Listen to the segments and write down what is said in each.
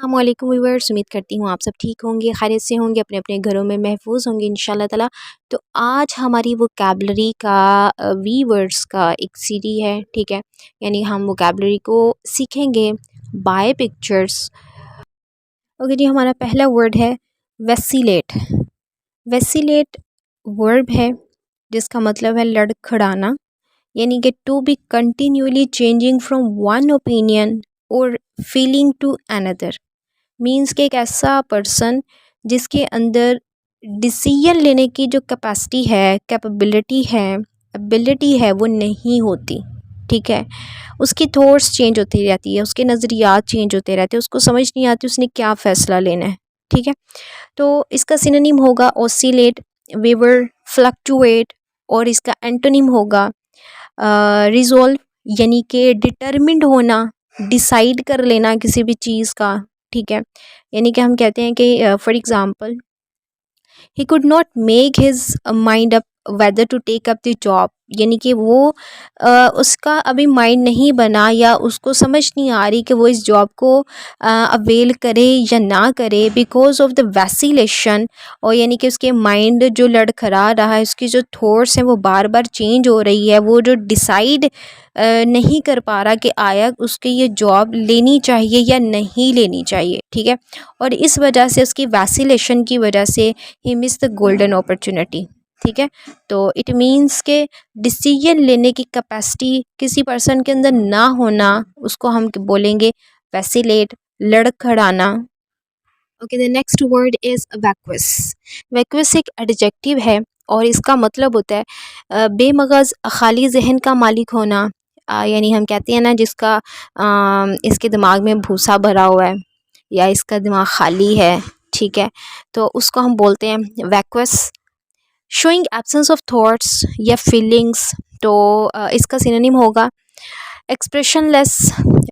अस्सलामुअलैकुम व्यूअर्स, उम्मीद करती हूँ आप सब ठीक होंगे, खैरियत से होंगे, अपने अपने घरों में महफूज होंगे इंशाल्लाह ताला। तो आज हमारी वोकैबलरी का वी वर्ड्स का एक सीरी है, ठीक है। यानी हम वोकैबलरी को सीखेंगे बाय पिक्चर्स। ओके जी, हमारा पहला वर्ड है वैसिलेट। वैसिलेट वर्ब है जिसका मतलब है लड़खड़ाना, यानी कि to be continually changing from one opinion और फीलिंग टू अनदर। मीन्स कि एक ऐसा पर्सन जिसके अंदर डिसीजन लेने की जो कैपेसिटी है, कैपेबिलिटी है, एबिलिटी है, वो नहीं होती, ठीक है। उसकी थॉट्स चेंज होती रहती है, उसके नज़रियात चेंज होते रहते हैं, उसको समझ नहीं आती उसने क्या फ़ैसला लेना है, ठीक है। तो इसका सिनोनिम होगा ओसिलेट, वेवर, फ्लक्चुएट, और इसका एंटोनिम होगा रिजॉल्व, यानी कि डिटर्मिंड होना, डिसाइड कर लेना किसी भी चीज़ का, ठीक है। यानी कि हम कहते हैं कि for example he could not make his mind up whether to take up the job, यानी कि वो उसका अभी माइंड नहीं बना या उसको समझ नहीं आ रही कि वो इस जॉब को अवेल करे या ना करे बिकॉज ऑफ द वैसिलेशन। और यानी कि उसके माइंड जो लड़खड़ा रहा है, उसकी जो थॉट्स हैं वो बार बार चेंज हो रही है, वो जो डिसाइड नहीं कर पा रहा कि आया उसके ये जॉब लेनी चाहिए या नहीं लेनी चाहिए, ठीक है। और इस वजह से उसकी वैसिलेशन की वजह से ही मिस द गोल्डन अपॉर्चुनिटी, ठीक है। तो इट मीन्स के डिसीजन लेने की कैपेसिटी किसी पर्सन के अंदर ना होना, उसको हम बोलेंगे वैसिलेट, लड़खड़ाना। Okay, the next word is vacuous. Vacuous एक एडजेक्टिव है और इसका मतलब होता है बेमगज़ खाली जहन का मालिक होना। यानी हम कहते हैं ना जिसका इसके दिमाग में भूसा भरा हुआ है या इसका दिमाग खाली है, ठीक है, तो उसको हम बोलते हैं वैक्वस। शोइंग एब्सेंस ऑफ थॉट्स या फीलिंग्स, तो इसका सिनोनिम होगा एक्सप्रेशनलेस,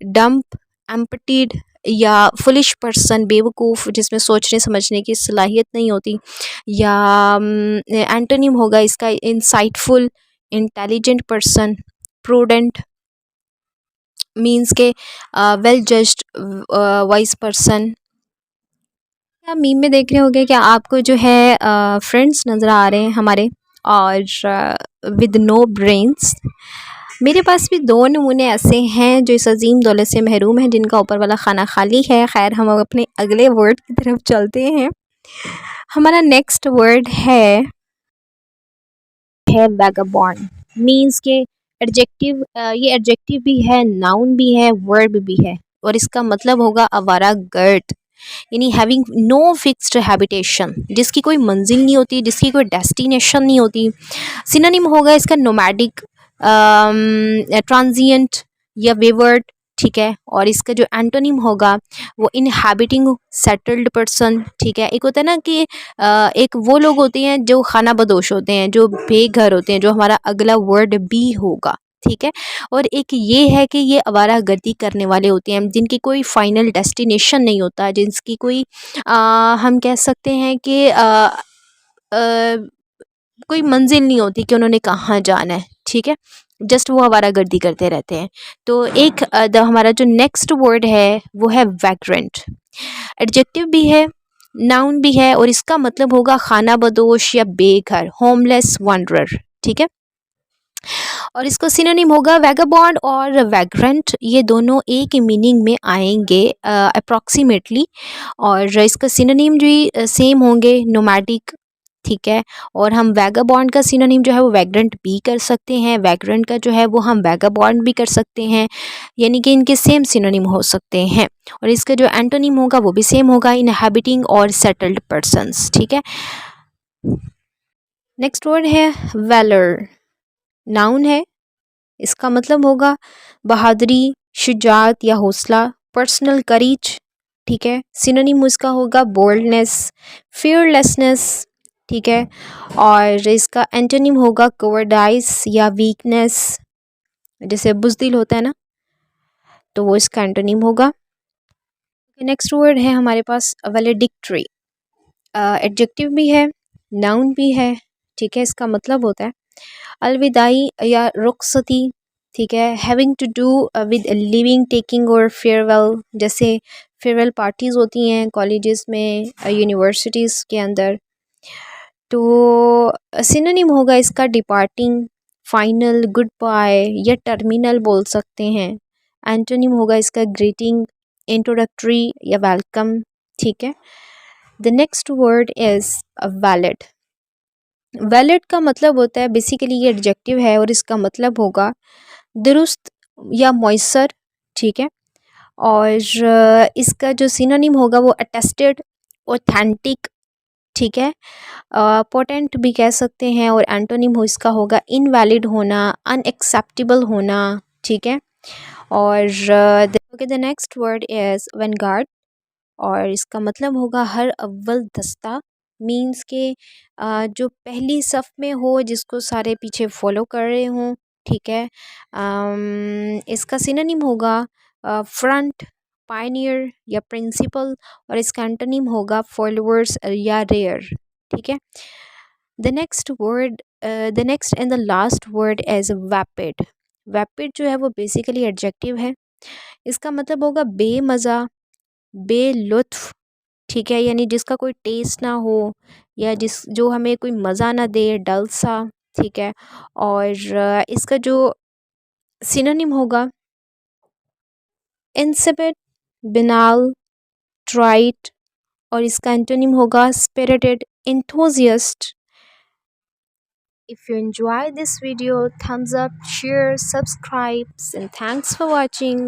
डम्प, एम्पटीड, या फुलिश पर्सन, बेवकूफ़ जिसमें सोचने समझने की सलाहियत नहीं होती। या एंटोनिम होगा इसका insightful, intelligent person, prudent, means के वेल जज्ड, वाइज पर्सन। आप मीम में देख रहे होंगे कि आपको जो है फ्रेंड्स नज़र आ रहे हैं हमारे, और विद नो ब्रेन्स। मेरे पास भी दो नमूने ऐसे हैं जो इस अजीम दौलत से महरूम हैं, जिनका ऊपर वाला खाना खाली है। खैर, हम अब अपने अगले वर्ड की तरफ चलते हैं। हमारा नेक्स्ट वर्ड है वैगाबॉन्ड। मीन्स के एडजेक्टिव, ये एडजेक्टिव भी है, नाउन भी है, वर्ब भी है, और इसका मतलब होगा आवारा गर्द, यानी हैविंग नो फिक्स्ड हैबिटेशन, जिसकी कोई मंजिल नहीं होती, जिसकी कोई डेस्टिनेशन नहीं होती। सिनोनिम होगा इसका नोमैडिक, ट्रांजिएंट या वेवर्ड, ठीक है। और इसका जो एंटोनिम होगा वो इनहैबिटिंग, सेटल्ड पर्सन, ठीक है। एक होता है ना कि एक वो लोग होते हैं जो खाना बदोश होते हैं, जो बेघर होते हैं, जो हमारा अगला वर्ड भी होगा, ठीक है। और एक ये है कि ये आवारा गर्दी करने वाले होते हैं, जिनकी कोई फाइनल डेस्टिनेशन नहीं होता, जिनकी कोई हम कह सकते हैं कि कोई मंजिल नहीं होती कि उन्होंने कहाँ जाना है, ठीक है। जस्ट वो आवारागर्दी करते रहते हैं। तो एक हमारा जो नेक्स्ट वर्ड है वो है वैग्रेंट। एडजेक्टिव भी है, नाउन भी है, और इसका मतलब होगा खाना बदोश या बेघर, होमलेस वंडरर, ठीक है। और इसका सिनोनिम होगा वैगाबॉन्ड और वैग्रेंट, ये दोनों एक ही मीनिंग में आएंगे अप्रॉक्सीमेटली। और इसका सिनोनिम भी सेम होंगे, नोमैडिक, ठीक है। और हम वैगाबॉन्ड का सिनोनिम जो है वो वैग्रेंट भी कर सकते हैं, वैग्रेंट का जो है वो हम वैगाबॉन्ड भी कर सकते हैं, यानी कि इनके सेम सिनोनिम हो सकते हैं। और इसका जो एंटोनिम होगा वो भी सेम होगा, इनहैबिटिंग और सेटल्ड पर्सन्स, ठीक है। नेक्स्ट वर्ड है वैलर। नाउन है, इसका मतलब होगा बहादुरी, शुजात या हौसला, पर्सनल करेज, ठीक है। सिनोनिम इसका होगा बोल्डनेस, फियरलेसनेस, ठीक है। और इसका एंटोनिम होगा कोवर्डाइस या वीकनेस, जैसे बुज़दिल होता है ना, तो वो इसका एंटोनिम होगा। नेक्स्ट वर्ड है हमारे पास वैलेडिक्टरी। एडजेक्टिव भी है, नाउन भी है, ठीक है। इसका मतलब होता है अलविदाई या रुखसती, ठीक है। Having to do with living, taking और फेयरवेल, जैसे फेयरवेल पार्टीज़ होती हैं कॉलेजेस में, यूनिवर्सिटीज़ के अंदर। तो सिनोनिम होगा इसका डिपार्टिंग, फाइनल, गुड बाय या टर्मिनल बोल सकते हैं। एंटोनिम होगा इसका ग्रीटिंग, इंट्रोडक्टरी या वेलकम। ठीक है। The next word is valid. Valid का मतलब होता है, बेसिकली ये एडजेक्टिव है और इसका मतलब होगा दुरुस्त या मॉइस्चर। ठीक है। और इसका जो सिनोनिम होगा वो अटेस्टेड, ऑथेंटिक। ठीक है। पोटेंट भी कह सकते हैं। और एंटोनिम हो इसका होगा इनवैलिड होना, अनएक्सेप्टेबल होना। ठीक है। और the next word is Vanguard, और इसका मतलब होगा हर अव्वल दस्ता। मीन्स के जो पहली सफ़ में हो, जिसको सारे पीछे फॉलो कर रहे हों। ठीक है। इसका सिनोनिम होगा फ्रंट, पायनियर या प्रिंसिपल, और इसका एंटोनिम होगा फॉलोअर्स या रेयर। ठीक है। The next and the last word is vapid. Vapid जो है वो बेसिकली एडजेक्टिव है। इसका मतलब होगा बेमज़ा, बेलुत्फ। ठीक है। यानी जिसका कोई टेस्ट ना हो, या जो हमें कोई मज़ा ना दे, डल सा। ठीक है। और इसका जो सिनोनिम होगा इंसिपिड, बिनाल, ट्राइट, और इसका एंटोनिम होगा spirited, enthusiast. If you enjoy this video, thumbs up, share, subscribe, and thanks for watching.